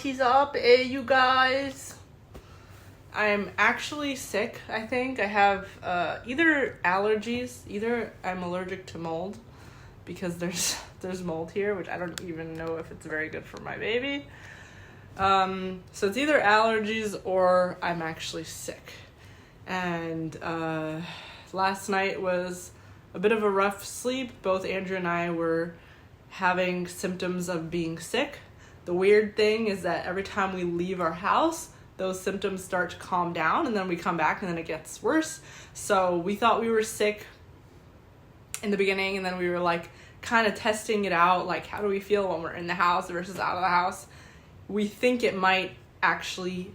What is up, you guys? I'm actually sick, I think. I have either allergies, either I'm allergic to mold, because there's mold here, which I don't even know if it's very good for my baby. So it's either allergies or I'm actually sick. And last night was a bit of a rough sleep. Both Andrew and I were having symptoms of being sick. The weird thing is that every time we leave our house, those symptoms start to calm down, and then we come back and then it gets worse. So we thought we were sick in the beginning, and then we were like kind of testing it out, like how do we feel when we're in the house versus out of the house. We think it might actually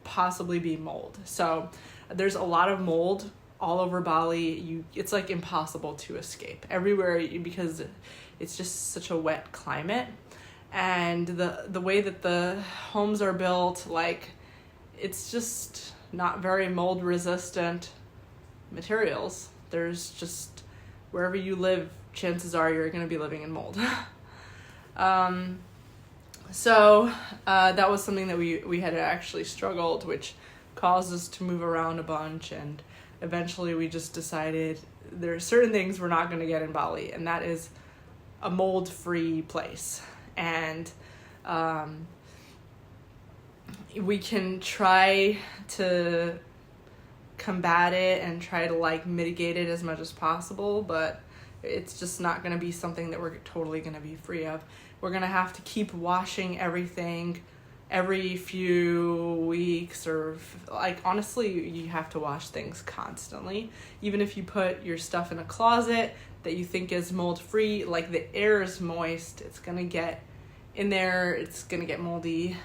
possibly be mold. So there's a lot of mold all over Bali. It's like impossible to escape everywhere because it's just such a wet climate. And the way that the homes are built, like, it's just not very mold resistant materials. There's just, wherever you live, chances are you're going to be living in mold. So that was something that we had actually struggled, which caused us to move around a bunch. And eventually we just decided there are certain things we're not going to get in Bali, and that is a mold-free place. And we can try to combat it and try to like mitigate it as much as possible, but it's just not going to be something that we're totally going to be free of. We're going to have to keep washing everything every few weeks, or like honestly you have to wash things constantly. Even if you put your stuff in a closet that you think is mold free, like the air is moist, it's gonna get in there, it's gonna get moldy.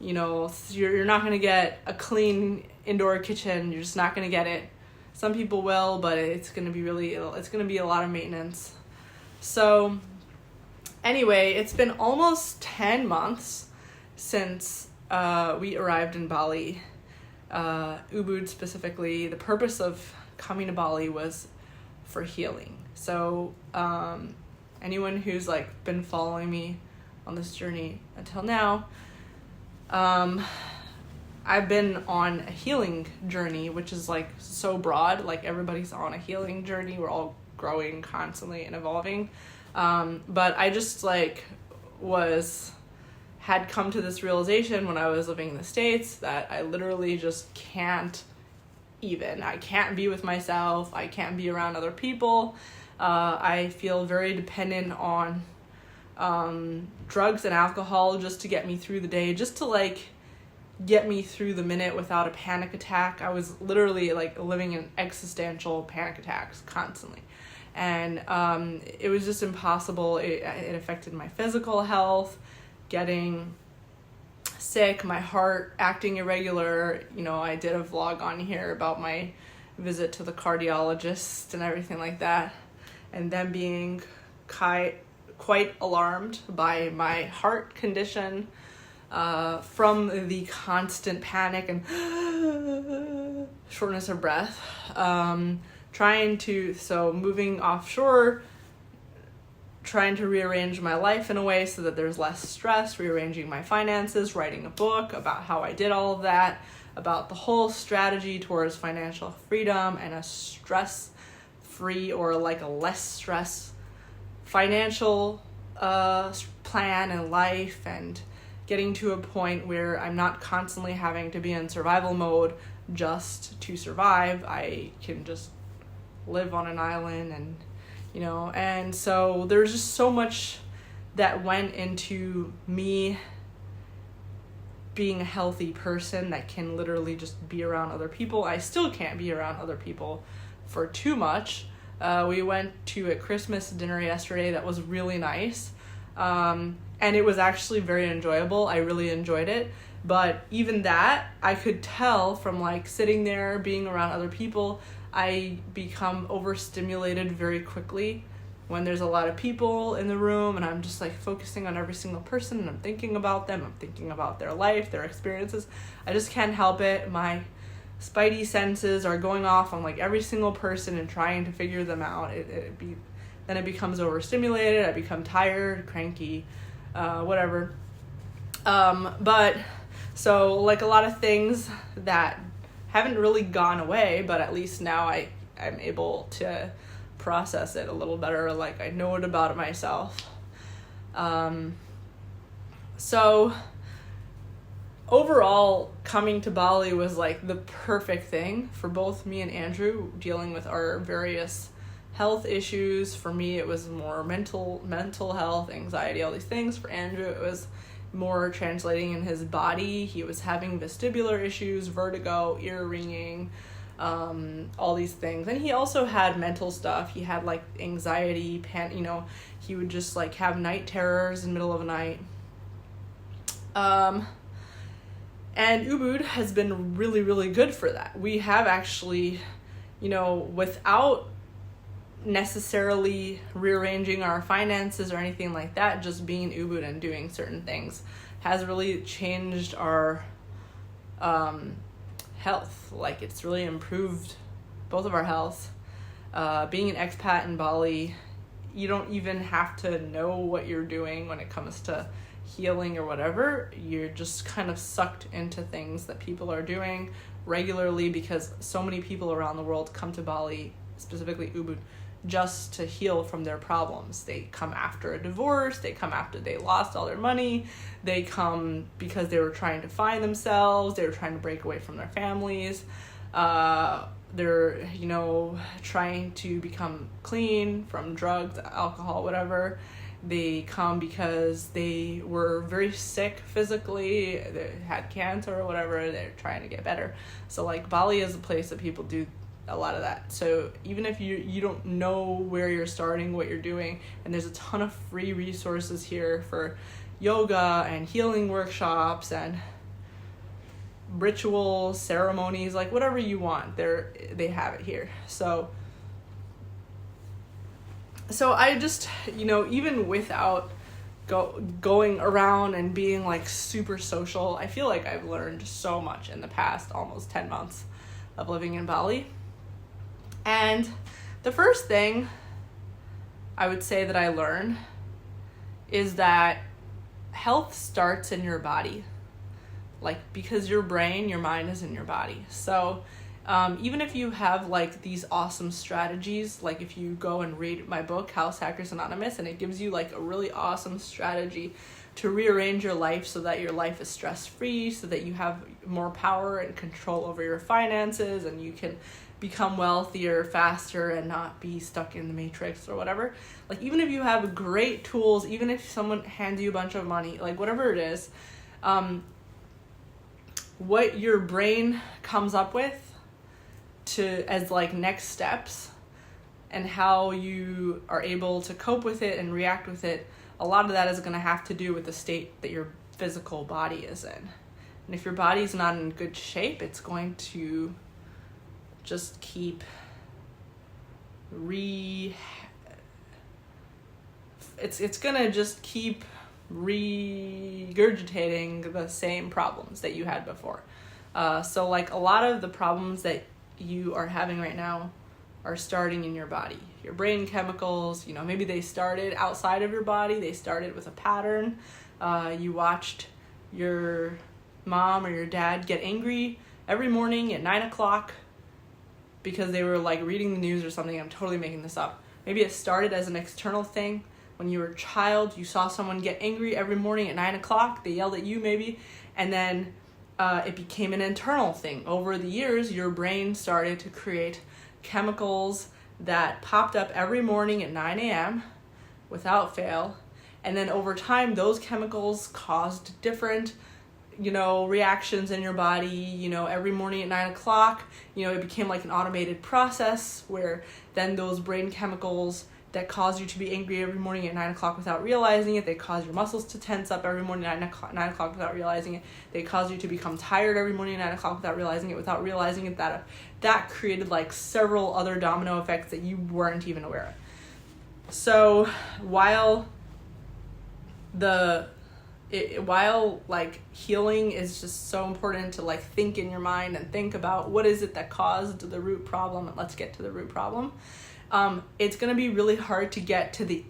You're not gonna get a clean indoor kitchen, you're just not gonna get it. Some people will, but it's gonna be a lot of maintenance. So anyway, it's been almost 10 months since we arrived in Bali, Ubud specifically. The purpose of coming to Bali was for healing. So anyone who's like been following me on this journey until now, I've been on a healing journey, which is like so broad. Like everybody's on a healing journey. We're all growing constantly and evolving. But I just had come to this realization when I was living in the States that I literally just can't I can't be with myself. I can't be around other people. I feel very dependent on drugs and alcohol just to get me through the day, just to like get me through the minute without a panic attack. I was literally like living in existential panic attacks constantly. And it was just impossible. It affected my physical health, getting sick, my heart acting irregular. I did a vlog on here about my visit to the cardiologist and everything like that, and them being quite alarmed by my heart condition from the constant panic and shortness of breath. Moving offshore, trying to rearrange my life in a way so that there's less stress, rearranging my finances, writing a book about how I did all of that, about the whole strategy towards financial freedom and a stress-free or like a less stress financial plan and life, and getting to a point where I'm not constantly having to be in survival mode just to survive. I can just live on an island, and so there's just so much that went into me being a healthy person that can literally just be around other people. I still can't be around other people for too much. We went to a Christmas dinner yesterday that was really nice, and it was actually very enjoyable. I really enjoyed it. But even that, I could tell from like sitting there, being around other people, I become overstimulated very quickly when there's a lot of people in the room, and I'm just like focusing on every single person, and I'm thinking about them, I'm thinking about their life, their experiences. I just can't help it. My spidey senses are going off on like every single person and trying to figure them out. Then it becomes overstimulated. I become tired, cranky, whatever. But so like a lot of things that haven't really gone away, but at least now I'm able to process it a little better. Like I know it about it myself. So overall, coming to Bali was like the perfect thing for both me and Andrew, dealing with our various health issues. For me, it was more mental health, anxiety, all these things. For Andrew, it was more translating in his body. He was having vestibular issues, vertigo, ear ringing, all these things. And he also had mental stuff. He had like anxiety, he would just like have night terrors in the middle of the night. And Ubud has been really, really good for that. We have actually, without necessarily rearranging our finances or anything like that, just being in Ubud and doing certain things has really changed our health. Like it's really improved both of our health. Being an expat in Bali, you don't even have to know what you're doing when it comes to healing or whatever. You're just kind of sucked into things that people are doing regularly, because so many people around the world come to Bali, specifically Ubud, just to heal from their problems. They come after a divorce, they come after they lost all their money, they come because they were trying to find themselves, they were trying to break away from their families, they're trying to become clean from drugs, alcohol, whatever. They come because they were very sick physically, they had cancer or whatever, they're trying to get better. So like Bali is a place that people do a lot of that. So even if you don't know where you're starting, what you're doing, and there's a ton of free resources here for yoga and healing workshops and rituals, ceremonies, like whatever you want, they have it here. So I just, even without going around and being like super social, I feel like I've learned so much in the past almost 10 months of living in Bali. And the first thing I would say that I learned is that health starts in your body. Like, because your mind is in your body. So even if you have like these awesome strategies, like if you go and read my book, House Hackers Anonymous, and it gives you like a really awesome strategy to rearrange your life so that your life is stress-free, so that you have more power and control over your finances, and you can become wealthier faster and not be stuck in the matrix or whatever. Like, even if you have great tools, even if someone hands you a bunch of money, like whatever it is, what your brain comes up with as like next steps and how you are able to cope with it and react with it, a lot of that is going to have to do with the state that your physical body is in. And if your body's not in good shape, it's going to just keep it's going to just keep regurgitating the same problems that you had before. So like a lot of the problems that you are having right now are starting in your body. Your brain chemicals, maybe they started outside of your body. They started with a pattern. You watched your mom or your dad get angry every morning at 9:00 because they were like reading the news or something. I'm totally making this up. Maybe it started as an external thing. When you were a child, you saw someone get angry every morning at 9:00. They yelled at you maybe, and then it became an internal thing. Over the years, your brain started to create chemicals that popped up every morning at 9 a.m. without fail. And then over time, those chemicals caused different, reactions in your body. Every morning at 9:00, it became like an automated process where then those brain chemicals that cause you to be angry every morning at 9:00 without realizing it, they cause your muscles to tense up every morning at 9:00 without realizing it, they cause you to become tired every morning at 9:00 without realizing it, that created like several other domino effects that you weren't even aware of. So while like healing is just so important to like think in your mind and think about what is it that caused the root problem, and let's get to the root problem. It's going to be really hard to get to the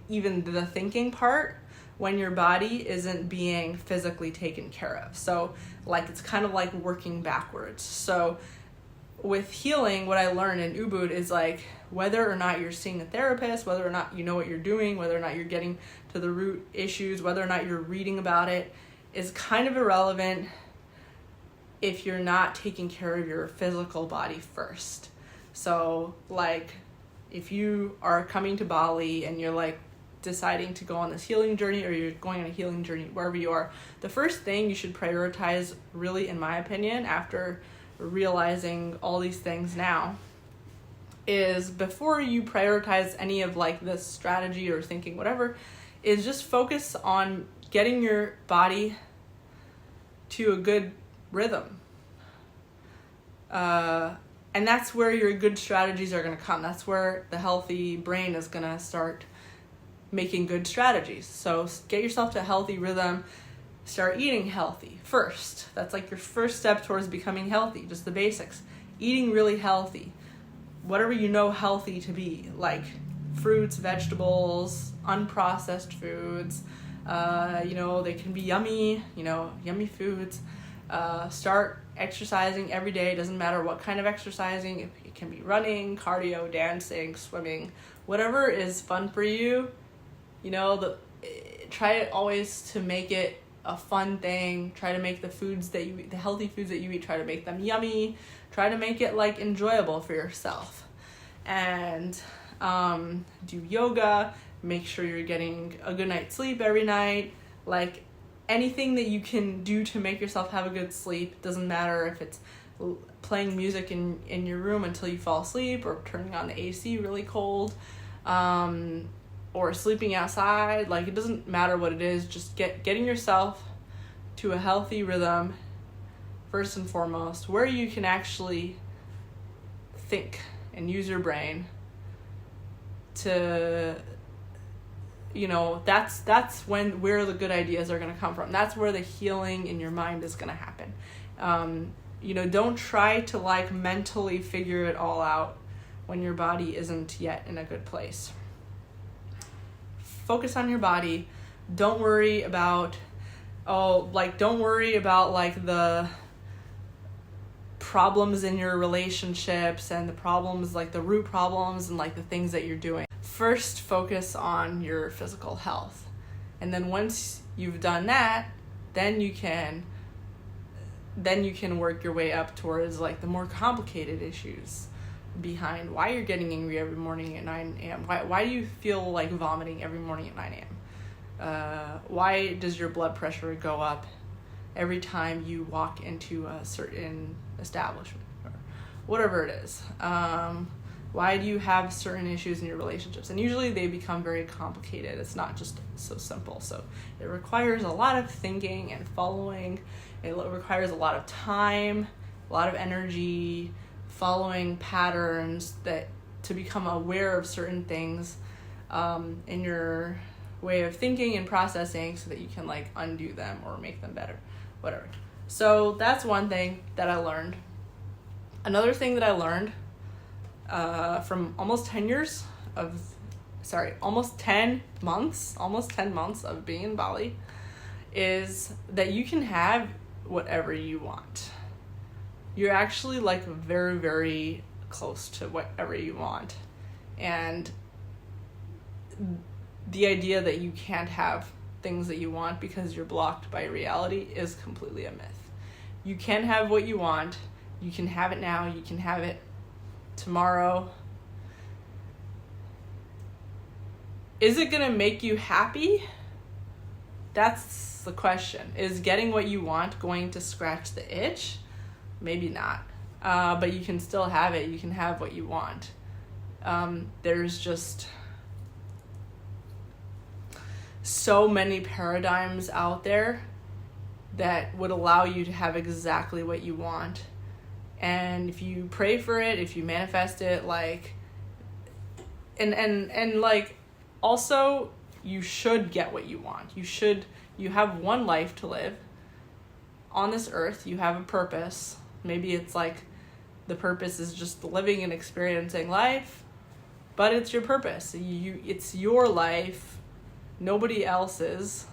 thinking part when your body isn't being physically taken care of. So like it's kind of like working backwards. So with healing, what I learned in Ubud is like whether or not you're seeing a therapist, whether or not you know what you're doing, whether or not you're getting to the root issues, whether or not you're reading about it, is kind of irrelevant if you're not taking care of your physical body first. So like if you are coming to Bali and you're like deciding to go on this healing journey, or you're going on a healing journey wherever you are, the first thing you should prioritize, really in my opinion, after realizing all these things now, is before you prioritize any of like this strategy or thinking whatever, is just focus on getting your body to a good rhythm. And that's where your good strategies are going to come. That's where the healthy brain is going to start making good strategies. So get yourself to a healthy rhythm. Start eating healthy first. That's like your first step towards becoming healthy, just the basics. Eating really healthy. Whatever you know healthy to be, like fruits, vegetables, unprocessed foods. They can be yummy, yummy foods. Start exercising every day. Doesn't matter what kind of exercising. It can be running, cardio, dancing, swimming, whatever is fun for you. Try always to make it a fun thing. Try to make the foods that you eat, the healthy foods that you eat, try to make them yummy. Try to make it like enjoyable for yourself. And do yoga. Make sure you're getting a good night's sleep every night. Like anything that you can do to make yourself have a good sleep. Doesn't matter if it's playing music in your room until you fall asleep, or turning on the AC really cold, or sleeping outside. Like it doesn't matter what it is. Just getting yourself to a healthy rhythm first and foremost, where you can actually think and use your brain to, that's where the good ideas are going to come from. That's where the healing in your mind is going to happen. Don't try to like mentally figure it all out when your body isn't yet in a good place. Focus on your body. Don't worry about like the problems in your relationships and the problems, like the root problems and like the things that you're doing. First, focus on your physical health. And then once you've done that, then you can work your way up towards like the more complicated issues behind why you're getting angry every morning at 9 a.m. Why do you feel like vomiting every morning at 9 a.m.? Why does your blood pressure go up every time you walk into a certain establishment or whatever it is? Why do you have certain issues in your relationships? And usually they become very complicated. It's not just so simple. So it requires a lot of thinking and following. It requires a lot of time, a lot of energy, following patterns to become aware of certain things in your way of thinking and processing, so that you can like undo them or make them better, whatever. So that's one thing that I learned. Another thing that I learned from almost 10 months of being in Bali is that you can have whatever you want. You're actually like very, very close to whatever you want. And the idea that you can't have things that you want because you're blocked by reality is completely a myth. You can have what you want. You can have it now. You can have it tomorrow. Is it going to make you happy? That's the question. Is getting what you want going to scratch the itch? Maybe not. But you can still have it. You can have what you want. There's just so many paradigms out there that would allow you to have exactly what you want. And if you pray for it, if you manifest it, like, and like, also, you should get what you want. You have one life to live on this earth. You have a purpose. Maybe it's like the purpose is just living and experiencing life, but it's your purpose. It's your life. Nobody else is.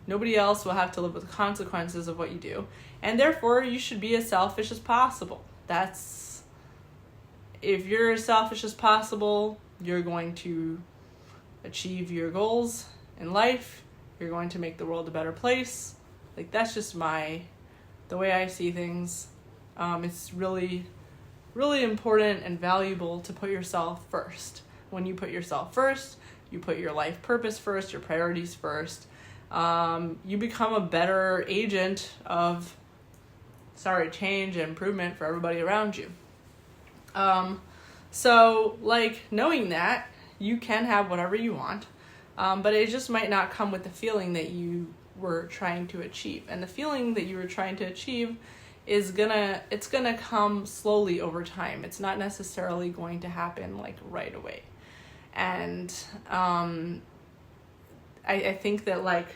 Nobody else will have to live with the consequences of what you do. And therefore, you should be as selfish as possible. If you're as selfish as possible, you're going to achieve your goals in life. You're going to make the world a better place. Like, that's just the way I see things. It's really, really important and valuable to put yourself first. When you put yourself first, you put your life purpose first, your priorities first. You become a better agent of change and improvement for everybody around you. So, like, knowing that, you can have whatever you want, but it just might not come with the feeling that you were trying to achieve. And the feeling that you were trying to achieve it's gonna come slowly over time. It's not necessarily going to happen, like, right away. And I think that, like,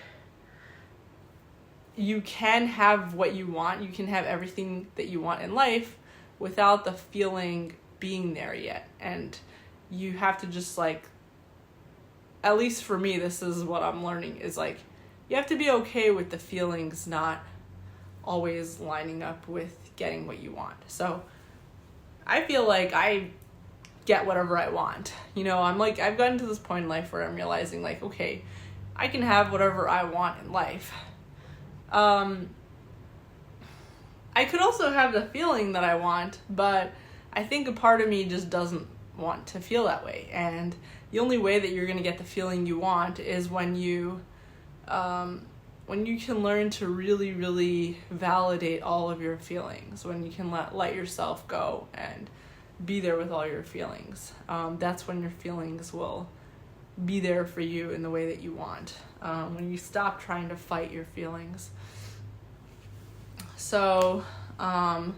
you can have what you want. You can have everything that you want in life without the feeling being there yet. And you have to just, like, at least for me, this is what I'm learning, is, like, you have to be okay with the feelings not always lining up with getting what you want. So I feel like I get whatever I want. You know, I've gotten to this point in life where I'm realizing, like, okay, I can have whatever I want in life. I could also have the feeling that I want, but I think a part of me just doesn't want to feel that way. And the only way that you're going to get the feeling you want is when you can learn to really, really validate all of your feelings, when you can let yourself go and be there with all your feelings. That's when your feelings will be there for you in the way that you want. When you stop trying to fight your feelings. So, and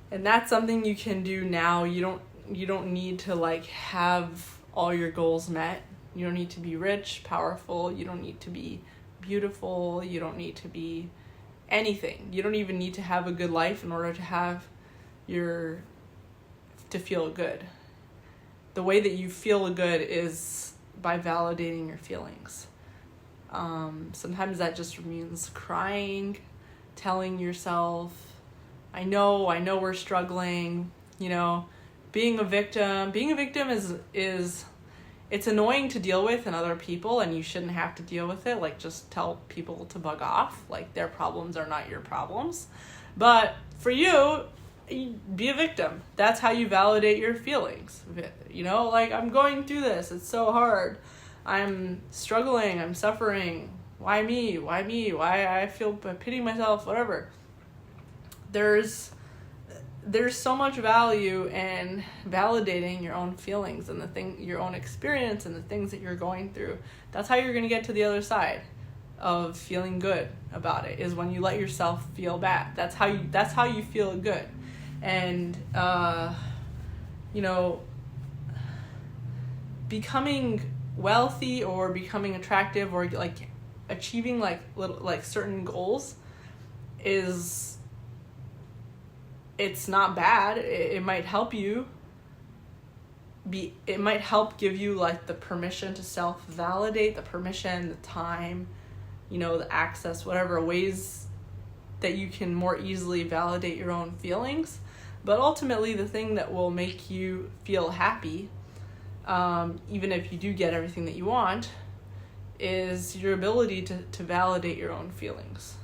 that's something you can do now. You don't need to, like, have all your goals met. You don't need to be rich, powerful. You don't need to be beautiful. You don't need to be anything. You don't even need to have a good life in order to feel good. The way that you feel good is by validating your feelings. Sometimes that just means crying, telling yourself, I know we're struggling, you know, being a victim is it's annoying to deal with in other people, and you shouldn't have to deal with it. Like, just tell people to bug off. Like, their problems are not your problems. But for you, be a victim. That's how you validate your feelings. You know, like, I'm going through this. It's so hard. I'm struggling. I'm suffering. Why me? Why I feel pity myself, whatever. There's so much value in validating your own feelings and your own experience and the things that you're going through. That's how you're going to get to the other side of feeling good about it, is when you let yourself feel bad. That's how you feel good. And you know, becoming wealthy or becoming attractive or, like, achieving, like, little, like, certain goals it's not bad. It might help you it might help give you, like, the permission to self-validate, the permission, the time, you know, the access, whatever ways that you can more easily validate your own feelings. But ultimately, the thing that will make you feel happy, even if you do get everything that you want, is your ability to validate your own feelings.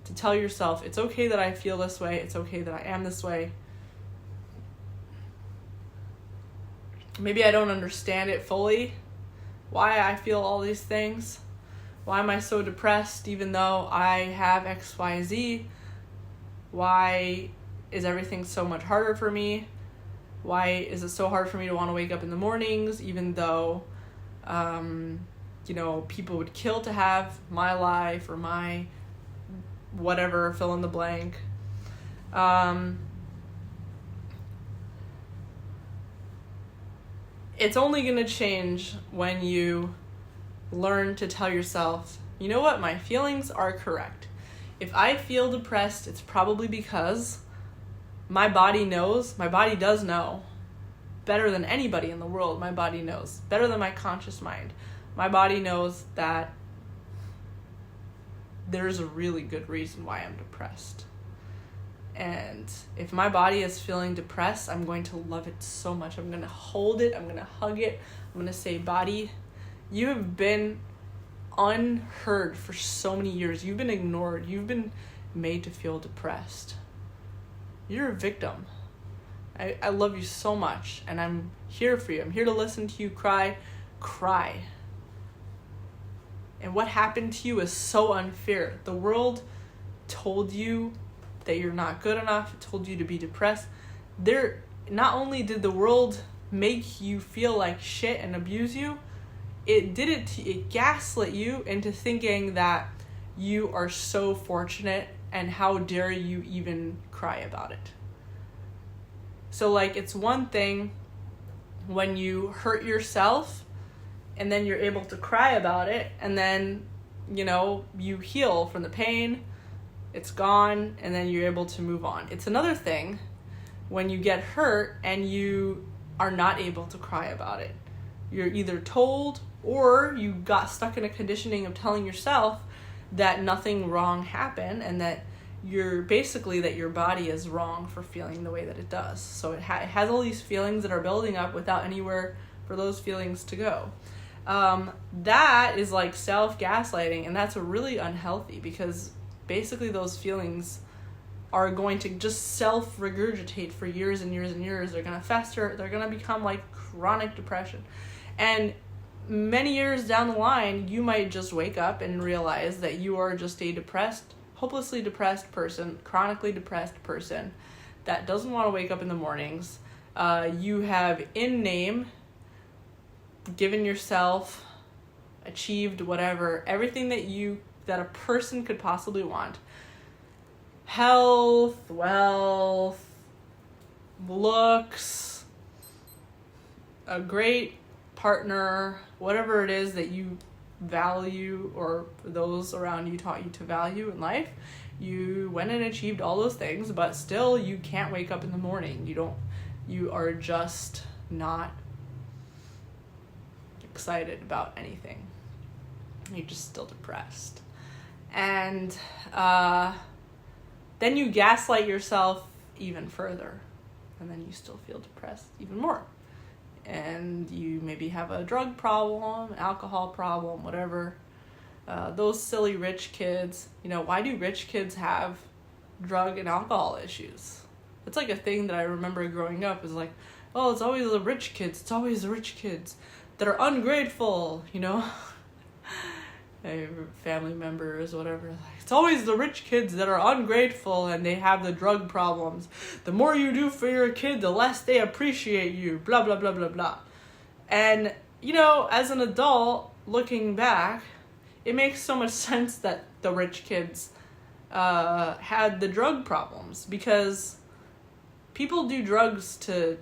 To tell yourself, it's okay that I feel this way, it's okay that I am this way. Maybe I don't understand it fully, why I feel all these things. Why am I so depressed even though I have XYZ? Why is everything so much harder for me? Why is it so hard for me to want to wake up in the mornings even though, you know, people would kill to have my life or my whatever, fill in the blank. It's only going to change when you learn to tell yourself, you know what, my feelings are correct. If I feel depressed, it's probably because my body does know better than anybody in the world. My body knows better than my conscious mind My body knows that there's a really good reason why I'm depressed. And if my body is feeling depressed, I'm going to love it so much. I'm going to hold it. I'm going to hug it. I'm going to say, body, you have been unheard for so many years. You've been ignored. You've been made to feel depressed. You're a victim. I love you so much, and I'm here for you. I'm here to listen to you cry. And what happened to you is so unfair. The world told you that you're not good enough. It told you to be depressed. Not only did the world make you feel like shit and abuse you, it gaslit you into thinking that you are so fortunate, and how dare you even cry about it. So like, it's one thing when you hurt yourself and then you're able to cry about it, and then, you heal from the pain, it's gone, and then you're able to move on. It's another thing when you get hurt and you are not able to cry about it. You're either told, or you got stuck in a conditioning of telling yourself that nothing wrong happened, and that your body is wrong for feeling the way that it does. So it has all these feelings that are building up without anywhere for those feelings to go. That is like self-gaslighting, and that's really unhealthy, because basically those feelings are going to just self-regurgitate for years and years and years. They're going to fester. They're going to become like chronic depression. And many years down the line, you might just wake up and realize that you are just a hopelessly depressed person, chronically depressed person that doesn't want to wake up in the mornings. You have in name given yourself, achieved whatever, everything that a person could possibly want. Health, wealth, looks, a great partner, whatever it is that you value, or those around you taught you to value in life. You went and achieved all those things, but still you can't wake up in the morning. You are just not excited about anything. You're just still depressed. And then you gaslight yourself even further, and then you still feel depressed even more. And you maybe have a drug problem, alcohol problem, whatever. Those silly rich kids, why do rich kids have drug and alcohol issues? It's like a thing that I remember growing up, is like, oh, it's always the rich kids. It's always the rich kids that are ungrateful, family members, whatever. Like, it's always the rich kids that are ungrateful and they have the drug problems. The more you do for your kid, the less they appreciate you, blah, blah, blah, blah, blah. And, as an adult, looking back, it makes so much sense that the rich kids had the drug problems, because people do drugs to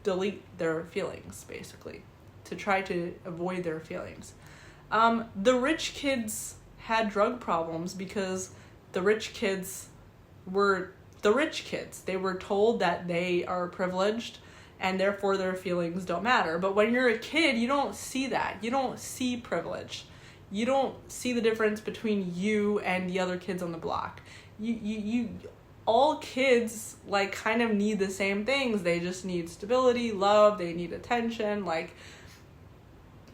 delete their feelings, basically, to try to avoid their feelings. The rich kids had drug problems because the rich kids were the rich kids. They were told that they are privileged and therefore their feelings don't matter. But when you're a kid, you don't see that. You don't see privilege. You don't see the difference between you and the other kids on the block. All kids kind of need the same things. They just need stability, love, they need attention.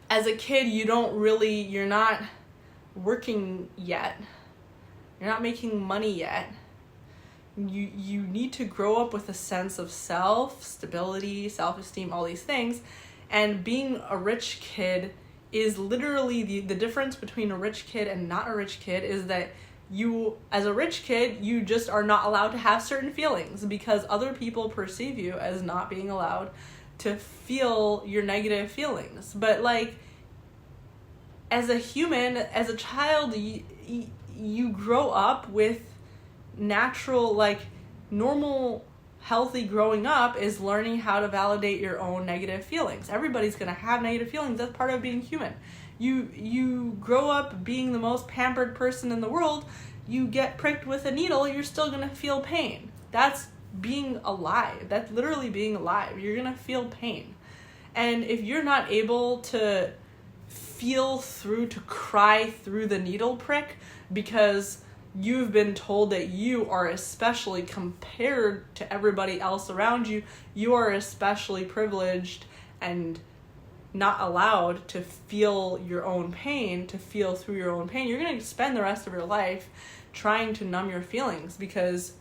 As a kid, you're not working yet. You're not making money yet. You need to grow up with a sense of self, stability, self-esteem, all these things. And being a rich kid is literally the difference between a rich kid and not a rich kid is that you, as a rich kid, you just are not allowed to have certain feelings because other people perceive you as not being allowed to feel your negative feelings. But as a human, as a child, you grow up with natural, normal, healthy growing up is learning how to validate your own negative feelings. Everybody's going to have negative feelings. That's part of being human. You grow up being the most pampered person in the world. You get pricked with a needle, you're still going to feel pain. That's being alive. That's literally being alive. You're going to feel pain. And if you're not able to feel through, to cry through the needle prick, because you've been told that you are especially, compared to everybody else around you, you are especially privileged and not allowed to feel your own pain, to feel through your own pain. You're going to spend the rest of your life trying to numb your feelings because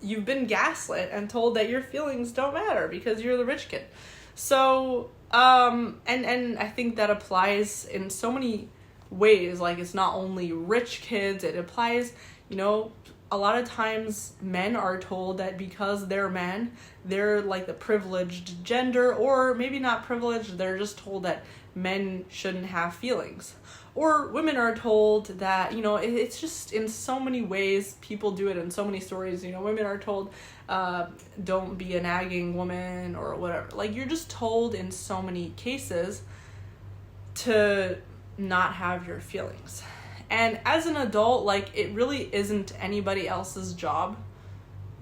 you've been gaslit and told that your feelings don't matter because you're the rich kid. So, and I think that applies in so many ways. Like, it's not only rich kids, it applies, a lot of times men are told that because they're men, they're like the privileged gender, or maybe not privileged, they're just told that men shouldn't have feelings. Or women are told that, it's just in so many ways, people do it in so many stories. Women are told, don't be a nagging woman or whatever. Like, you're just told in so many cases to not have your feelings. And as an adult, like, it really isn't anybody else's job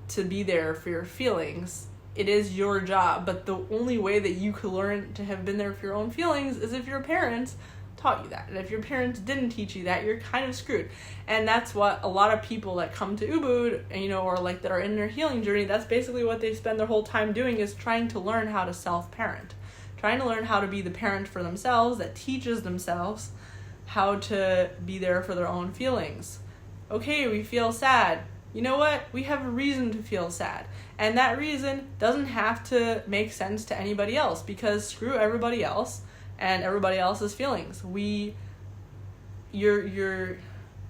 to be there for your feelings. It is your job, but the only way that you could learn to have been there for your own feelings is if your parents taught you that. And if your parents didn't teach you that, you're kind of screwed. And that's what a lot of people that come to Ubud, or like that are in their healing journey, that's basically what they spend their whole time doing, is trying to learn how to self-parent. Trying to learn how to be the parent for themselves that teaches themselves how to be there for their own feelings. Okay, we feel sad. You know what? We have a reason to feel sad. And that reason doesn't have to make sense to anybody else, because screw everybody else and everybody else's feelings. Your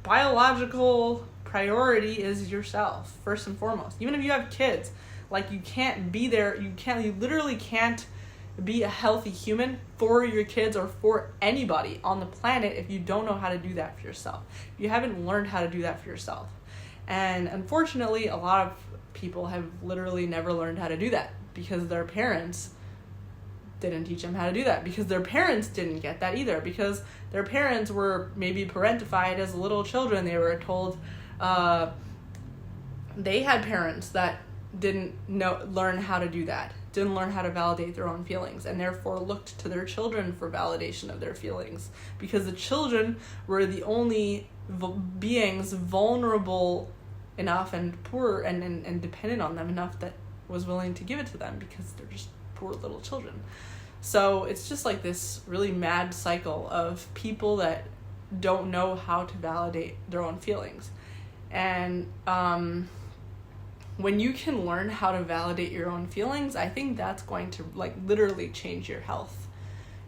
biological priority is yourself, first and foremost. Even if you have kids, like, you can't be there, you literally can't be a healthy human for your kids or for anybody on the planet if you don't know how to do that for yourself. If you haven't learned how to do that for yourself. And unfortunately, a lot of people have literally never learned how to do that because their parents didn't teach them how to do that, because their parents didn't get that either, because their parents were maybe parentified as little children. They were told they had parents that didn't learn how to do that, didn't learn how to validate their own feelings, and therefore looked to their children for validation of their feelings, because the children were the only beings vulnerable enough and poor and dependent on them enough that was willing to give it to them, because they're just poor little children. So it's just like this really mad cycle of people that don't know how to validate their own feelings. And when you can learn how to validate your own feelings, I think that's going to like literally change your health,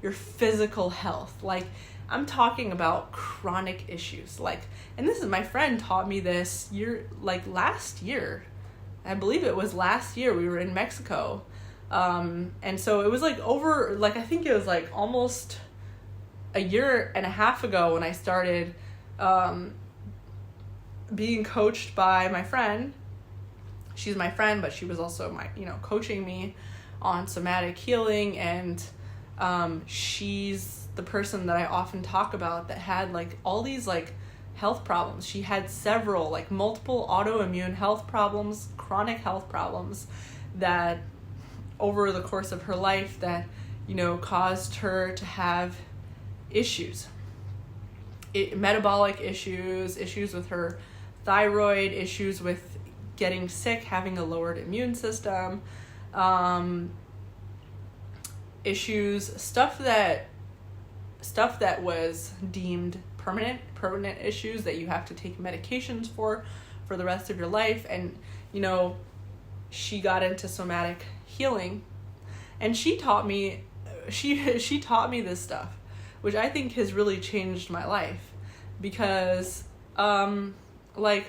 your physical health. Like, I'm talking about chronic issues. Like, and this is, my friend taught me this last year. I believe it was last year. We were in Mexico. And so it was like over, like, I think it was like almost a year and a half ago when I started being coached by my friend. She's my friend, but she was also coaching me on somatic healing. And she's the person that I often talk about that had like all these like health problems. She had several, like multiple autoimmune health problems, chronic health problems that over the course of her life that, caused her to have issues. Metabolic issues with her thyroid, issues with getting sick, having a lowered immune system, issues, stuff that was deemed permanent issues that you have to take medications for the rest of your life. And, she got into somatic healing, and she taught me this stuff, which I think has really changed my life, because, like,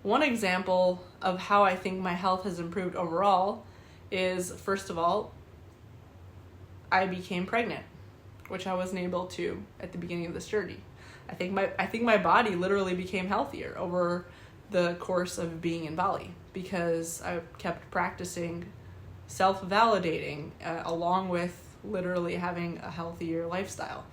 one example of how I think my health has improved overall is, first of all, I became pregnant, which I wasn't able to at the beginning of this journey. I think my body literally became healthier over the course of being in Bali, because I kept practicing self-validating along with literally having a healthier lifestyle.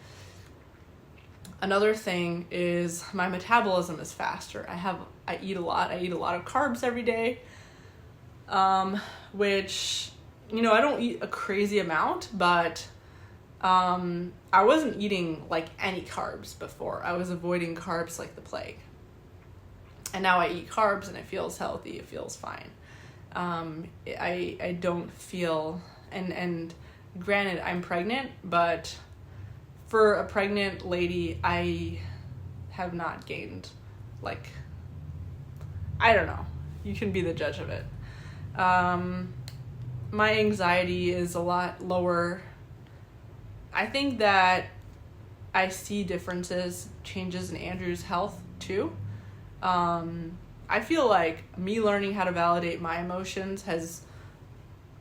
Another thing is my metabolism is faster. I eat a lot of carbs every day, which, I don't eat a crazy amount, but I wasn't eating like any carbs before. I was avoiding carbs like the plague. And now I eat carbs and it feels healthy. It feels fine. I don't feel, and granted, I'm pregnant, but for a pregnant lady, I have not gained, like, I don't know. You can be the judge of it. My anxiety is a lot lower. I think that I see changes in Andrew's health too. I feel like me learning how to validate my emotions has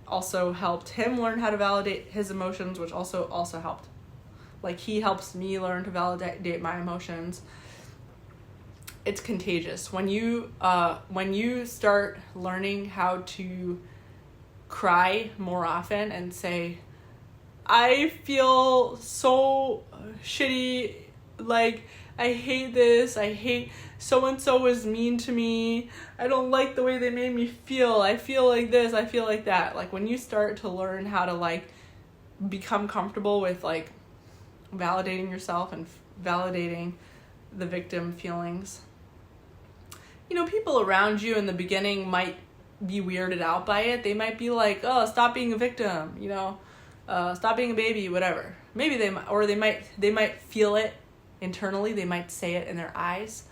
also helped him learn how to validate his emotions, which also helped. Like, he helps me learn to validate my emotions. It's contagious. When you start learning how to cry more often and say, I feel so shitty, like, I hate this, I hate so-and-so was mean to me, I don't like the way they made me feel, I feel like this, I feel like that. Like, when you start to learn how to, like, become comfortable with, like, validating yourself and validating the victim feelings, you know, people around you in the beginning might be weirded out by it. They might be like, oh, stop being a victim, you know, stop being a baby, whatever. Maybe they might feel it internally. They might say it in their eyes.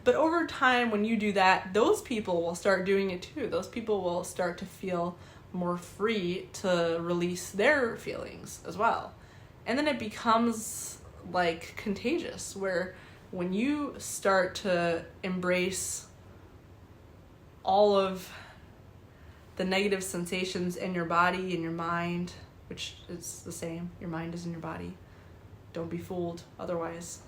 But over time, when you do that, those people will start doing it too. Those people will start to feel more free to release their feelings as well. And then it becomes like contagious, where when you start to embrace all of the negative sensations in your body and your mind, which is the same, your mind is in your body. Don't be fooled otherwise.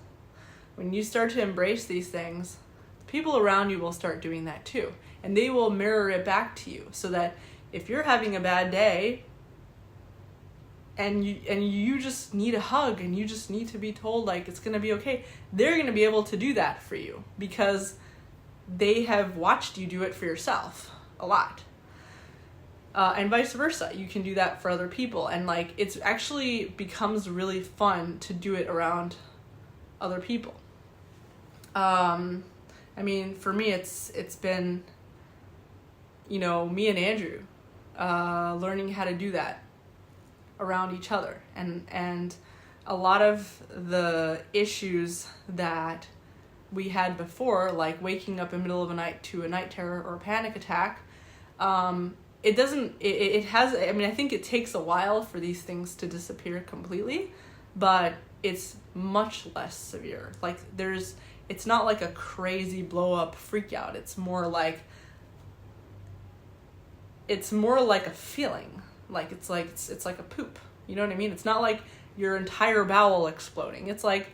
When you start to embrace these things, the people around you will start doing that too. And they will mirror it back to you, so that if you're having a bad day and you just need a hug and you just need to be told, like, it's going to be okay, they're going to be able to do that for you because they have watched you do it for yourself a lot. And vice versa. You can do that for other people. And, like, it's actually becomes really fun to do it around other people. I mean, for me, it's been, you know, me and Andrew learning how to do that around each other. And a lot of the issues that we had before, like waking up in the middle of the night to a night terror or a panic attack, it has, I mean, I think it takes a while for these things to disappear completely, but it's much less severe. Like, it's not like a crazy blow up freak out. It's more like a feeling. Like, it's like a poop. You know what I mean? It's not like your entire bowel exploding. It's like,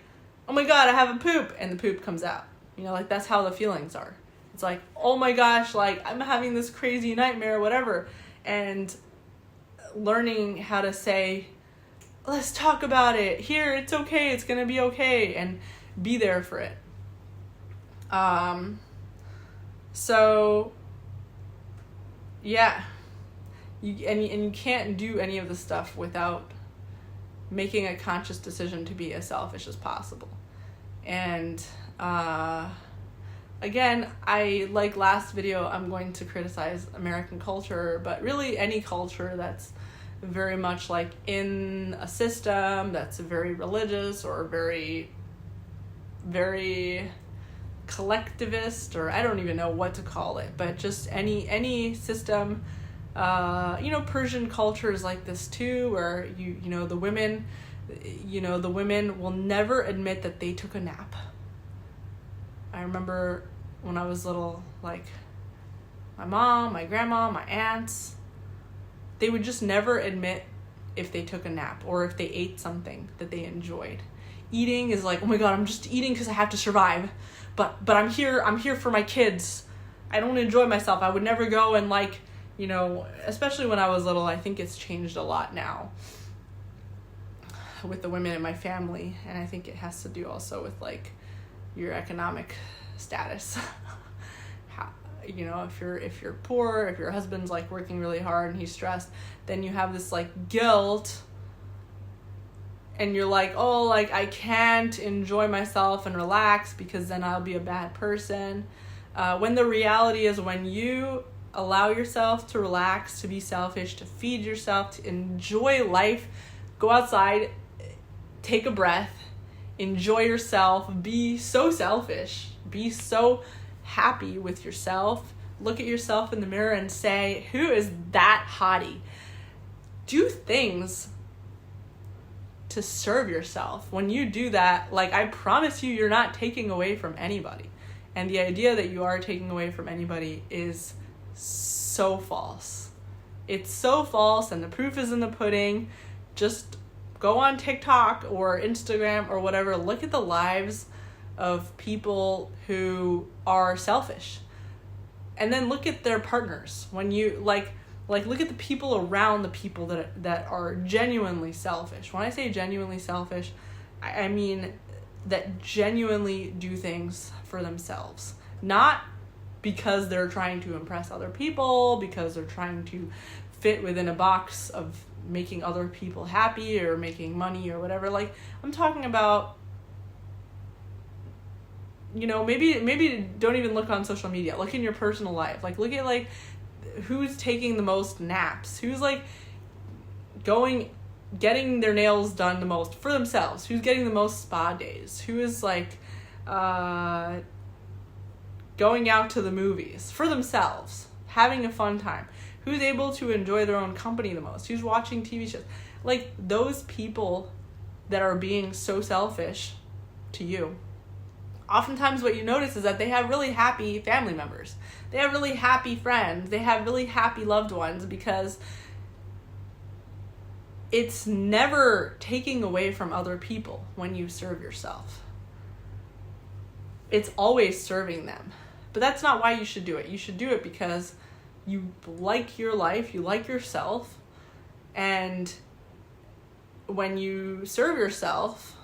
oh my God, I have a poop, and the poop comes out. You know, like, that's how the feelings are. It's like, oh my gosh, like, I'm having this crazy nightmare, whatever. And learning how to say, let's talk about it. Here, it's okay. It's going to be okay. And be there for it. So, yeah. You can't do any of this stuff without making a conscious decision to be as selfish as possible. And, again, like last video, I'm going to criticize American culture, but really any culture that's very much like in a system that's very religious or very, very collectivist, or I don't even know what to call it, but just any system. You know, Persian culture is like this too, where the women will never admit that they took a nap. I remember when I was little, like, my mom, my grandma, my aunts, they would just never admit if they took a nap or if they ate something that they enjoyed. Eating is like, oh my God, I'm just eating because I have to survive, but I'm here for my kids. I don't enjoy myself. I would never go and, like, you know, especially when I was little. I think it's changed a lot now with the women in my family, and I think it has to do also with, like, your economic status. How, you know, if you're poor, if your husband's, like, working really hard and he's stressed, then you have this, like, guilt and you're like, oh, like, I can't enjoy myself and relax because then I'll be a bad person. When the reality is, when you allow yourself to relax, to be selfish, to feed yourself, to enjoy life, go outside, take a breath, enjoy yourself, be so selfish, be so happy with yourself, look at yourself in the mirror and say, who is that hottie? Do things to serve yourself. When you do that, like, I promise you, you're not taking away from anybody. And the idea that you are taking away from anybody is so false. It's so false, and the proof is in the pudding. Just go on TikTok or Instagram or whatever, look at the lives of people who are selfish. And then look at their partners. When you, like look at the people around the people that are genuinely selfish. When I say genuinely selfish, I mean that genuinely do things for themselves. Not because they're trying to impress other people, because they're trying to fit within a box of making other people happy or making money or whatever. Like, I'm talking about, you know, maybe don't even look on social media. Look in your personal life. Like, look at, like, who's taking the most naps, who's, like, getting their nails done the most for themselves, who's getting the most spa days, who is, like, going out to the movies for themselves, having a fun time, who's able to enjoy their own company the most, who's watching TV shows. Like, those people that are being so selfish to you, oftentimes what you notice is that they have really happy family members. They have really happy friends. They have really happy loved ones, because it's never taking away from other people when you serve yourself. It's always serving them. But that's not why you should do it. You should do it because you like your life, you like yourself, and when you serve yourself,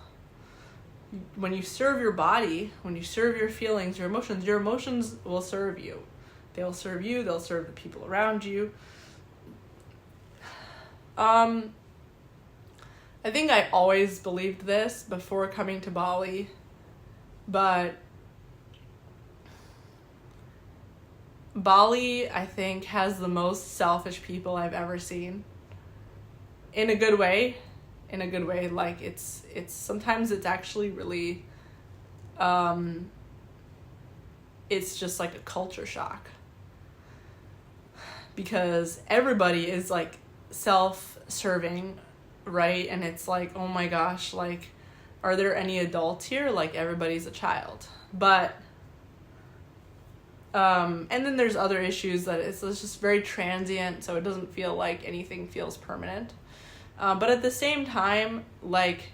when you serve your body, when you serve your feelings, your emotions will serve you. They'll serve you, they'll serve the people around you. I think I always believed this before coming to Bali, but Bali, I think, has the most selfish people I've ever seen. In a good way. Like, it's sometimes it's actually really, it's just like a culture shock. Because everybody is, like, self-serving, right? And it's like, oh my gosh, like, are there any adults here? Like, everybody's a child. But, and then there's other issues that it's just very transient, so it doesn't feel like anything feels permanent. But at the same time, like,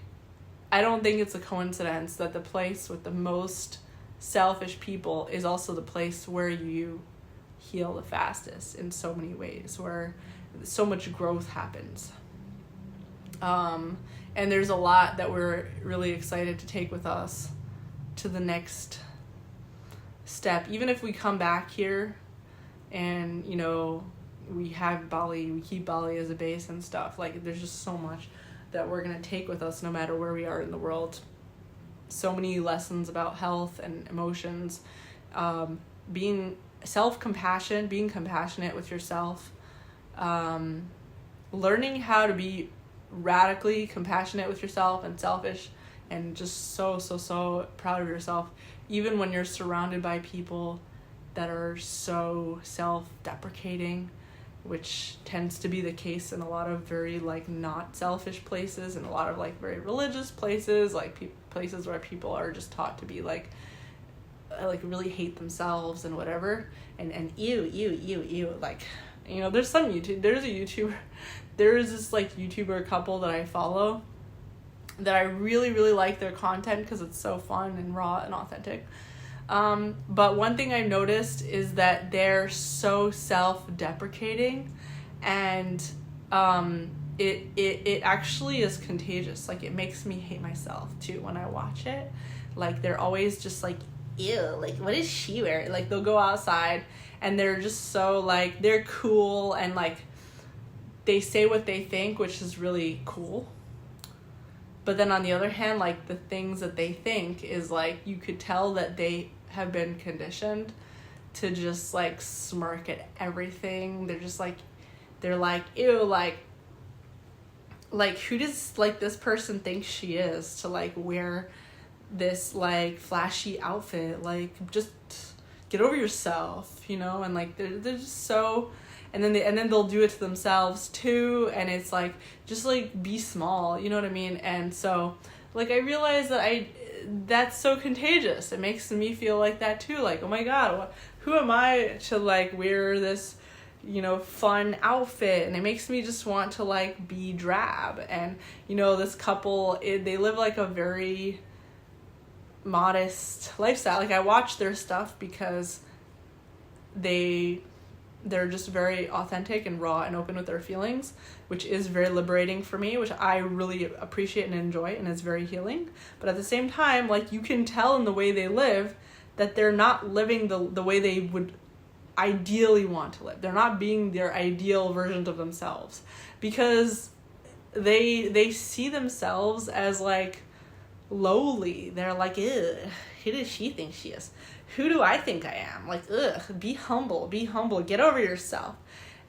I don't think it's a coincidence that the place with the most selfish people is also the place where you heal the fastest in so many ways, where so much growth happens. And there's a lot that we're really excited to take with us to the next step. Even if we come back here and, you know, we have Bali, we keep Bali as a base and stuff, like, there's just so much that we're going to take with us no matter where we are in the world. So many lessons about health and emotions, being self-compassion, being compassionate with yourself, learning how to be radically compassionate with yourself and selfish, and just so proud of yourself, even when you're surrounded by people that are so self-deprecating, which tends to be the case in a lot of very, like, not selfish places, and a lot of, like, very religious places, like places where people are just taught to be like really hate themselves and whatever, and ew, like, you know, there's this, like, YouTuber couple that I follow that I really like their content because it's so fun and raw and authentic. But one thing I've noticed is that they're so self-deprecating, and it actually is contagious. Like, it makes me hate myself too when I watch it. Like, they're always just like, ew, like, what is she wearing? Like, they'll go outside and they're just so, like, they're cool, and, like, they say what they think, which is really cool. But then on the other hand, like the things that they think is like, you could tell that they have been conditioned to just like smirk at everything. They're like, ew, like who does like this person think she is to like wear this like flashy outfit? Like, just get over yourself, you know? And like they're just so, and then they'll do it to themselves too, and it's like, just like be small, you know what I mean? And so like I realized that that's so contagious. It makes me feel like that too, like, oh my god, who am I to like wear this, you know, fun outfit? And it makes me just want to like be drab. And you know, this couple, they live like a very modest lifestyle. Like I watch their stuff because they're just very authentic and raw and open with their feelings, which is very liberating for me, which I really appreciate and enjoy, and it's very healing. But at the same time, like, you can tell in the way they live that they're not living the way they would ideally want to live. They're not being their ideal versions of themselves, because they see themselves as like lowly. They're like, ugh, who does she think she is? Who do I think I am? Like, ugh, be humble, get over yourself.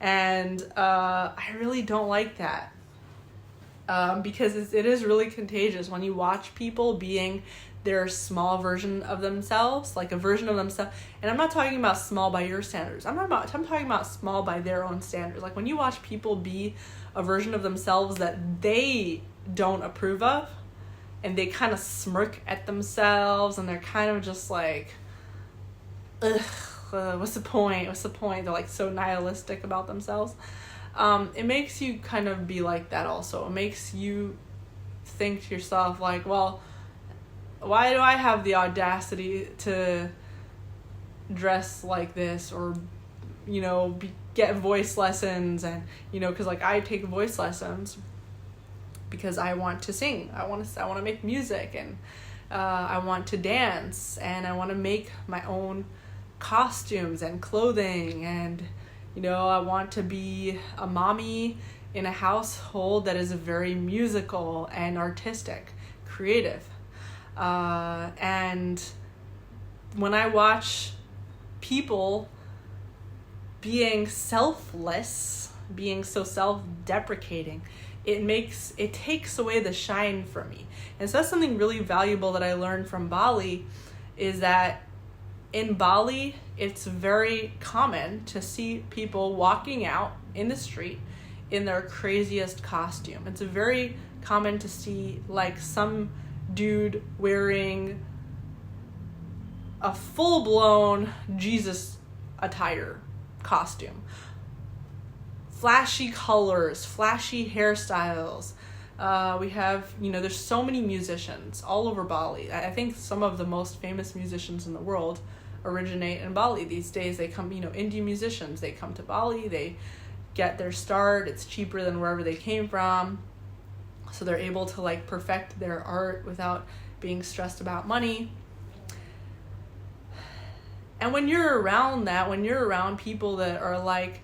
And I really don't like that, because it is really contagious when you watch people being their small version of themselves, like a version of themselves. And I'm not talking about small by your standards. I'm talking about small by their own standards. Like when you watch people be a version of themselves that they don't approve of, and they kind of smirk at themselves, and they're kind of just like, ugh, what's the point? They're like so nihilistic about themselves. It makes you kind of be like that also. It makes you think to yourself like, well, why do I have the audacity to dress like this, or, you know, get voice lessons? And, you know, because like I take voice lessons because I want to sing. I want to make music, and I want to dance, and I want to make my own costumes and clothing, and, you know, I want to be a mommy in a household that is very musical and artistic, creative. And when I watch people being selfless, being so self-deprecating, it takes away the shine from me. And so that's something really valuable that I learned from Bali, is that in Bali, it's very common to see people walking out in the street in their craziest costume. It's very common to see like some dude wearing a full-blown Jesus attire costume. Flashy colors, flashy hairstyles. We have, you know, there's so many musicians all over Bali. I think some of the most famous musicians in the world originate in Bali. These days they come, you know, indie musicians, they come to Bali, they get their start. It's cheaper than wherever they came from. So they're able to like perfect their art without being stressed about money. And when you're around that, when you're around people that are like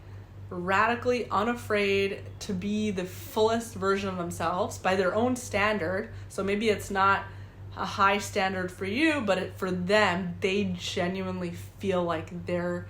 radically unafraid to be the fullest version of themselves by their own standard, so maybe it's not a high standard for you, but for them, they genuinely feel like they're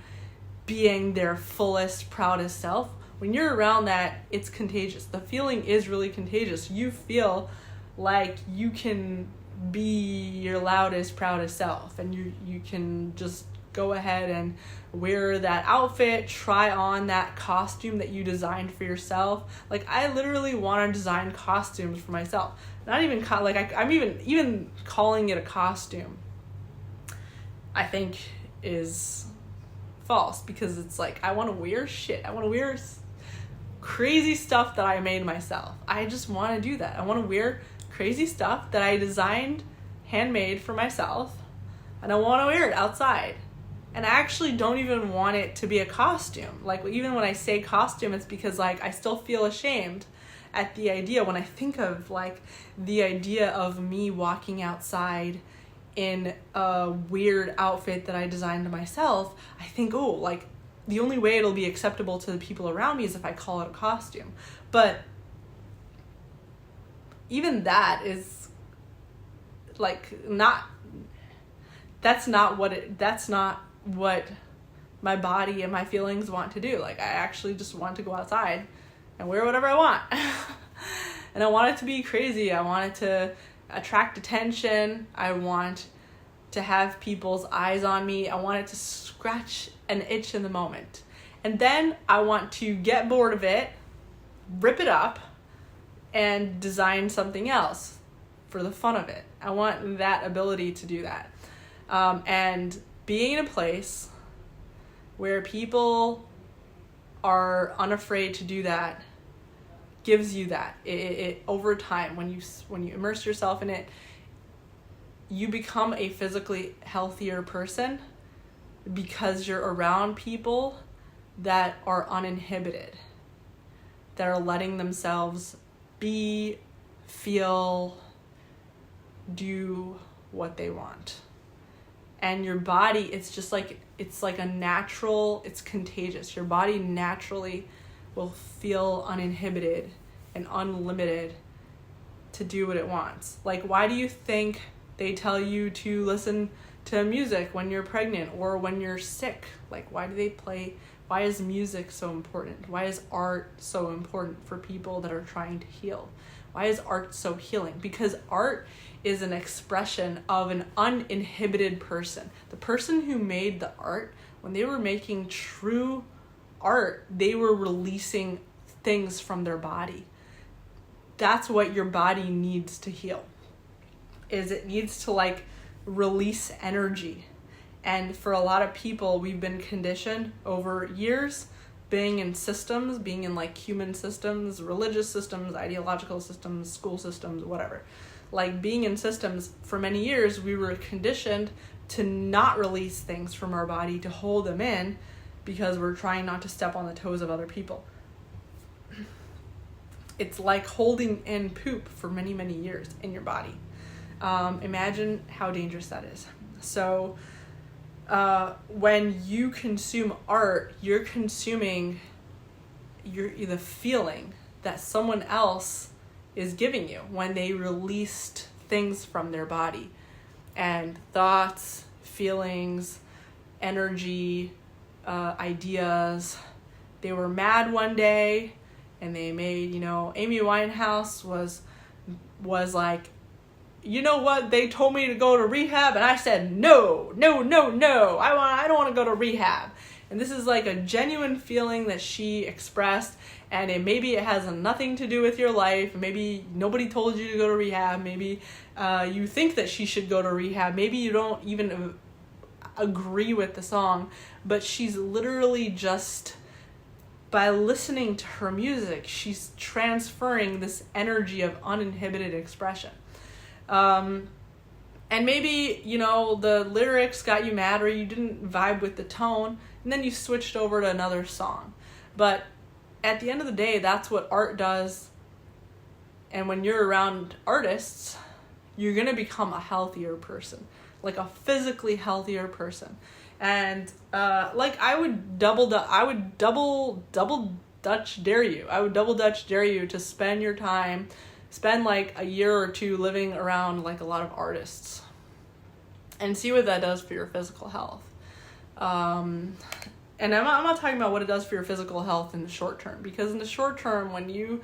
being their fullest, proudest self. When you're around that, it's contagious. The feeling is really contagious. You feel like you can be your loudest, proudest self, and you can just go ahead and wear that outfit, try on that costume that you designed for yourself. Like, I literally want to design costumes for myself. Not even I'm even calling it a costume, I think, is false, because it's like, I want to wear shit. I want to wear crazy stuff that I made myself. I just want to do that. I want to wear crazy stuff that I designed, handmade for myself, and I want to wear it outside. And I actually don't even want it to be a costume. Like, even when I say costume, it's because like I still feel ashamed at the idea. When I think of like the idea of me walking outside in a weird outfit that I designed myself, I think, oh, like the only way it'll be acceptable to the people around me is if I call it a costume. But even that is like that's not what my body and my feelings want to do. Like, I actually just want to go outside and wear whatever I want. And I want it to be crazy. I want it to attract attention. I want to have people's eyes on me. I want it to scratch an itch in the moment. And then I want to get bored of it, rip it up, and design something else for the fun of it. I want that ability to do that. And being in a place where people are unafraid to do that gives you that. It over time, when you immerse yourself in it, you become a physically healthier person because you're around people that are uninhibited, that are letting themselves be, feel, do what they want. And your body, it's like a natural, it's contagious. Your body naturally will feel uninhibited and unlimited to do what it wants. Like, why do you think they tell you to listen to music when you're pregnant or when you're sick? Like, why is music so important? Why is art so important for people that are trying to heal? Why is art so healing? Because art is an expression of an uninhibited person. The person who made the art, when they were making true art, they were releasing things from their body. That's what your body needs to heal. It needs to like release energy. And for a lot of people, we've been conditioned over years being in systems, being in like human systems, religious systems, ideological systems, school systems, whatever. Like, being in systems for many years, we were conditioned to not release things from our body, to hold them in, because we're trying not to step on the toes of other people. It's like holding in poop for many, many years in your body. Imagine how dangerous that is. So when you consume art, you're consuming the feeling that someone else is giving you when they released things from their body, and thoughts, feelings, energy, ideas. They were mad one day and they made, Amy Winehouse was like, you know what, they told me to go to rehab, and I said no, I don't want to go to rehab. And this is like a genuine feeling that she expressed, and maybe it has nothing to do with your life. Maybe nobody told you to go to rehab. Maybe you think that she should go to rehab. Maybe you don't even agree with the song, but she's literally just, by listening to her music, she's transferring this energy of uninhibited expression. And maybe, the lyrics got you mad, or you didn't vibe with the tone, and then you switched over to another song. But at the end of the day, that's what art does. And when you're around artists, you're going to become a healthier person, like a physically healthier person. And I would double Dutch dare you. I would double Dutch dare you to spend like a year or two living around like a lot of artists and see what that does for your physical health. And I'm not talking about what it does for your physical health in the short term, because in the short term, when you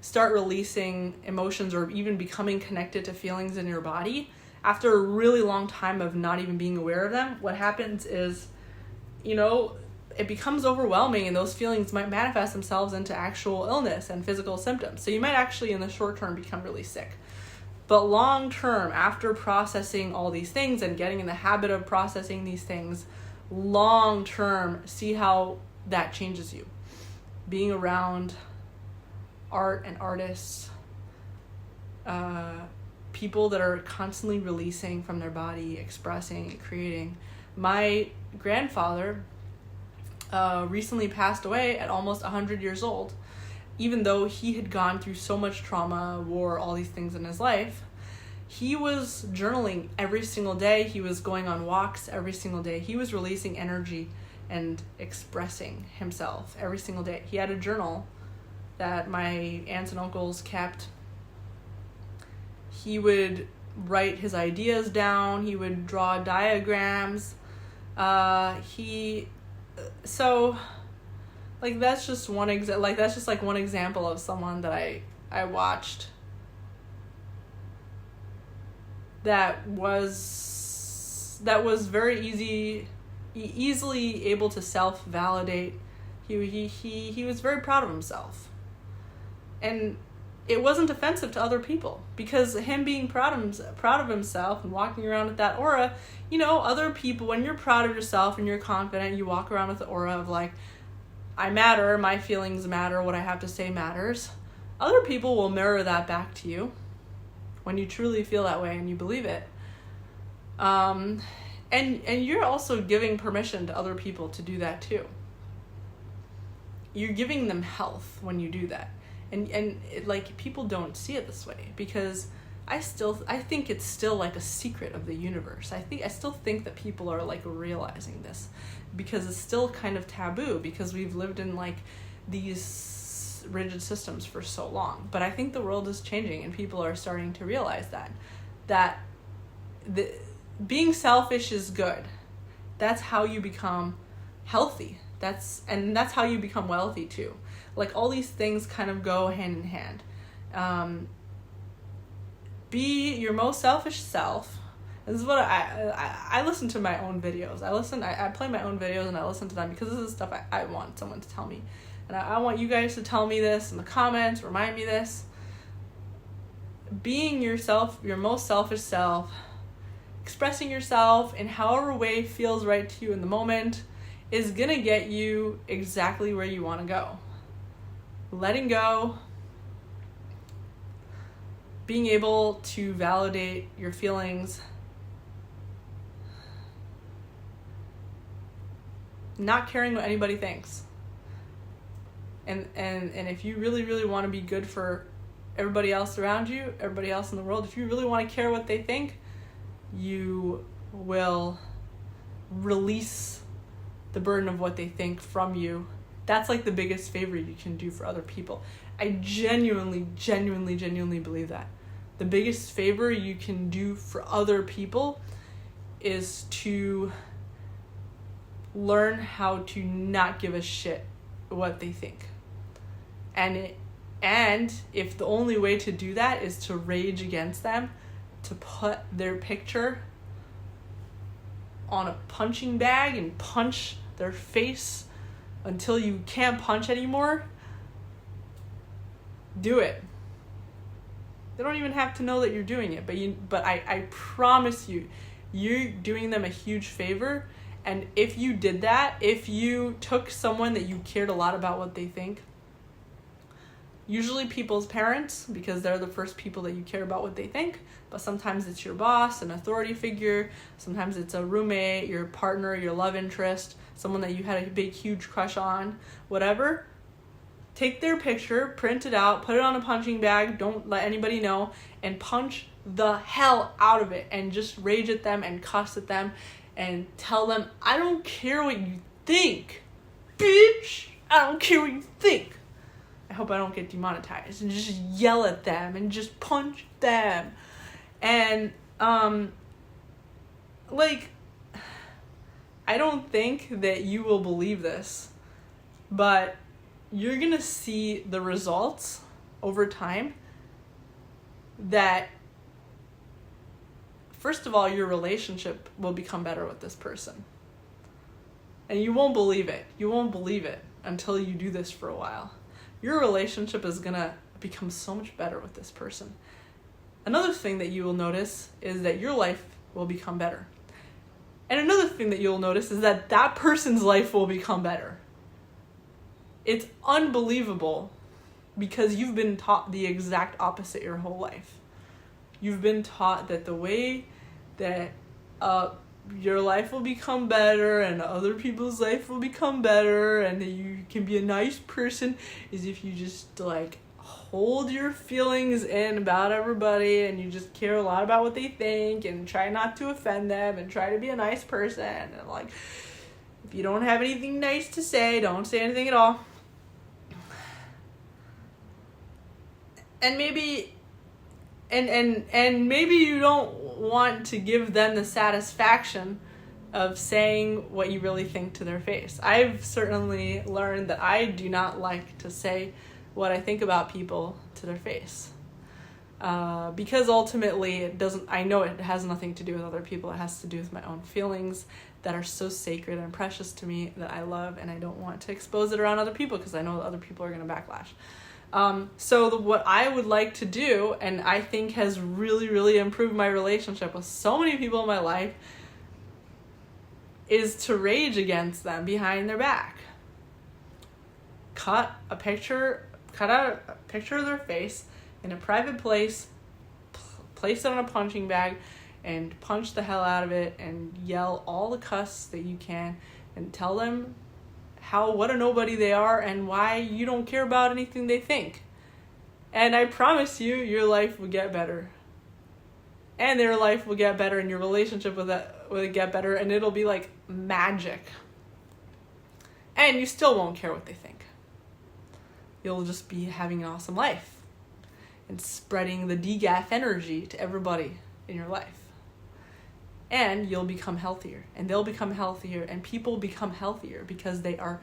start releasing emotions or even becoming connected to feelings in your body, after a really long time of not even being aware of them, what happens is, it becomes overwhelming, and those feelings might manifest themselves into actual illness and physical symptoms. So you might actually in the short term become really sick. But long term, after processing all these things and getting in the habit of processing these things, long term, see how that changes you. Being around art and artists, people that are constantly releasing from their body, expressing, creating. My grandfather recently passed away at almost 100 years old. Even though he had gone through so much trauma, war, all these things in his life, he was journaling every single day. He was going on walks every single day. He was releasing energy and expressing himself every single day. He had a journal that my aunts and uncles kept, He would write his ideas down. He would draw diagrams. So like that's just one one example of someone that I watched that was very easily able to self-validate. He was very proud of himself. And it wasn't offensive to other people, because him being proud of himself and walking around with that aura, other people, when you're proud of yourself and you're confident, you walk around with the aura of like, I matter, my feelings matter, what I have to say matters. Other people will mirror that back to you when you truly feel that way and you believe it. And you're also giving permission to other people to do that too. You're giving them health when you do that. And people don't see it this way, because I think it's still like a secret of the universe. I still think that people are like realizing this, because it's still kind of taboo, because we've lived in like these rigid systems for so long. But I think the world is changing and people are starting to realize that being selfish is good. That's how you become healthy. That's how you become wealthy too. Like all these things kind of go hand in hand. Be your most selfish self. This is what I listen to my own videos. I play my own videos and I listen to them because this is stuff I want someone to tell me. And I want you guys to tell me this in the comments, remind me this. Being yourself, your most selfish self, expressing yourself in however way feels right to you in the moment, is gonna get you exactly where you want to go. Letting go, being able to validate your feelings, not caring what anybody thinks. And if you really, really want to be good for everybody else around you, everybody else in the world, if you really want to care what they think, you will release the burden of what they think from you. That's like the biggest favor you can do for other people. I genuinely believe that. The biggest favor you can do for other people is to learn how to not give a shit what they think. And if the only way to do that is to rage against them, to put their picture on a punching bag and punch their face until you can't punch anymore, do it. They don't even have to know that you're doing it, but I promise you, you're doing them a huge favor. And if you did that, if you took someone that you cared a lot about what they think, usually people's parents, because they're the first people that you care about what they think, but sometimes it's your boss, an authority figure, sometimes it's a roommate, your partner, your love interest, someone that you had a big, huge crush on, whatever. Take their picture, print it out, put it on a punching bag, don't let anybody know, and punch the hell out of it, and just rage at them and cuss at them and tell them, I don't care what you think, bitch, I don't care what you think. I hope I don't get demonetized. And just yell at them and just punch them. And I don't think that you will believe this, but you're gonna see the results over time that, first of all, your relationship will become better with this person. And you won't believe it. You won't believe it until you do this for a while. Your relationship is gonna become so much better with this person. Another thing that you will notice is that your life will become better. And another thing that you'll notice is that that person's life will become better. It's unbelievable, because you've been taught the exact opposite your whole life. You've been taught that the way that your life will become better and other people's life will become better and that you can be a nice person is if you just hold your feelings in about everybody and you just care a lot about what they think and try not to offend them and try to be a nice person, and if you don't have anything nice to say, don't say anything at all. and maybe you don't want to give them the satisfaction of saying what you really think to their face. I've certainly learned that I do not like to say what I think about people to their face. Because ultimately I know it has nothing to do with other people. It has to do with my own feelings that are so sacred and precious to me that I love, and I don't want to expose it around other people because I know that other people are going to backlash. What I would like to do, and I think has really, really improved my relationship with so many people in my life, is to rage against them behind their back. Cut out a picture of their face in a private place, place it on a punching bag, and punch the hell out of it, and yell all the cuss that you can, and tell them what a nobody they are and why you don't care about anything they think. And I promise you, your life will get better. And their life will get better, and your relationship with it will get better, and it'll be like magic. And you still won't care what they think. You'll just be having an awesome life and spreading the DGAF energy to everybody in your life. And you'll become healthier, and they'll become healthier, and people become healthier because they are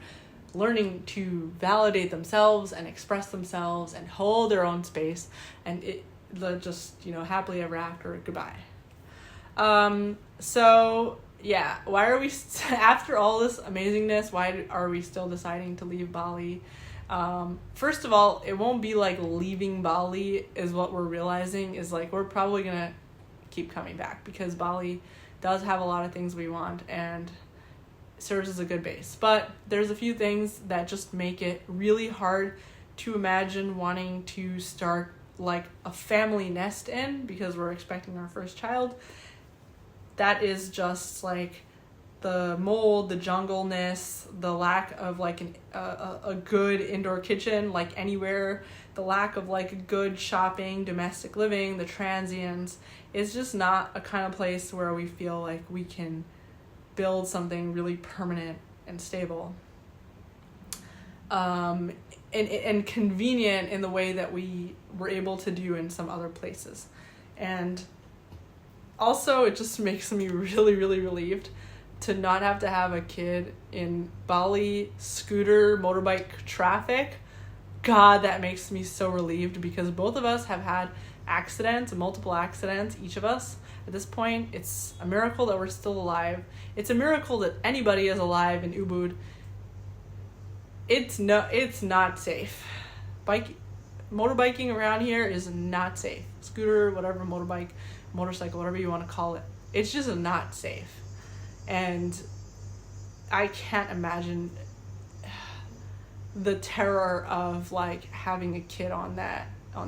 learning to validate themselves and express themselves and hold their own space, and just happily ever after. Goodbye. Why are we after all this amazingness, why are we still deciding to leave Bali? First of all, it won't be like leaving Bali is what we're realizing, is like we're probably gonna keep coming back because Bali does have a lot of things we want and serves as a good base. But there's a few things that just make it really hard to imagine wanting to start like a family nest in, because we're expecting our first child. That is just like the mold, the jungleness, the lack of like a good indoor kitchen like anywhere, the lack of like good shopping, domestic living, the transients. It's just not a kind of place where we feel like we can build something really permanent and stable. And convenient in the way that we were able to do in some other places. And also, it just makes me really, really relieved to not have to have a kid in Bali scooter motorbike traffic. God, that makes me so relieved, because both of us have had accidents, multiple accidents, each of us. At this point, it's a miracle that we're still alive. It's a miracle that anybody is alive in Ubud. It's not safe. Motorbiking around here is not safe. Scooter, whatever, motorbike, motorcycle, whatever you want to call it. It's just not safe. And I can't imagine the terror of like having a kid on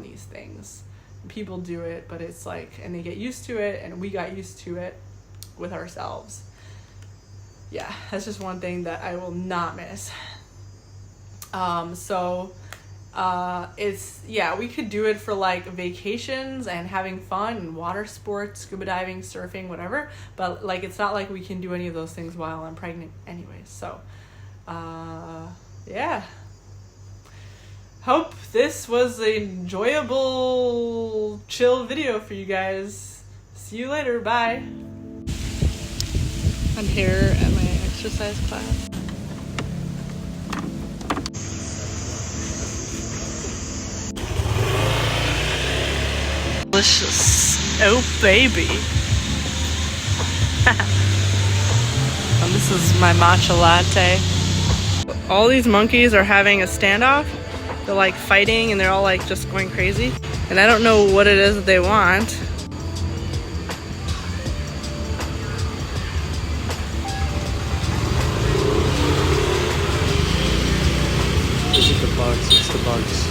these things. People do it, but it's like, and they get used to it, and we got used to it with ourselves. Yeah, that's just one thing that I will not miss. We could do it for like vacations and having fun and water sports, scuba diving, surfing, whatever, but like it's not like we can do any of those things while I'm pregnant anyways. So hope this was an enjoyable, chill video for you guys. See you later. Bye. I'm here at my exercise class. Delicious. Oh, baby. And this is my matcha latte. All these monkeys are having a standoff. They're like fighting, and they're all like just going crazy. And I don't know what it is that they want. This is the bugs. It's the bugs.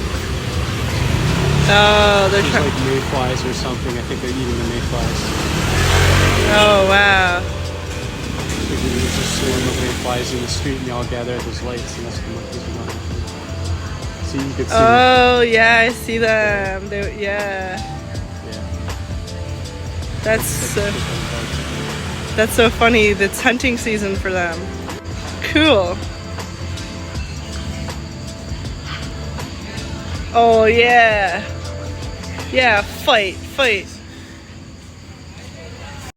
Oh, they're trying like mayflies or something. I think they're eating the mayflies. Oh, wow. There's a swarm of mayflies in the street, and they all gather at those lights, and that's what the monkeys are going after. So you could see. Oh, yeah, I see them. Yeah. That's so funny. It's hunting season for them. Cool. Oh, yeah. Yeah, fight.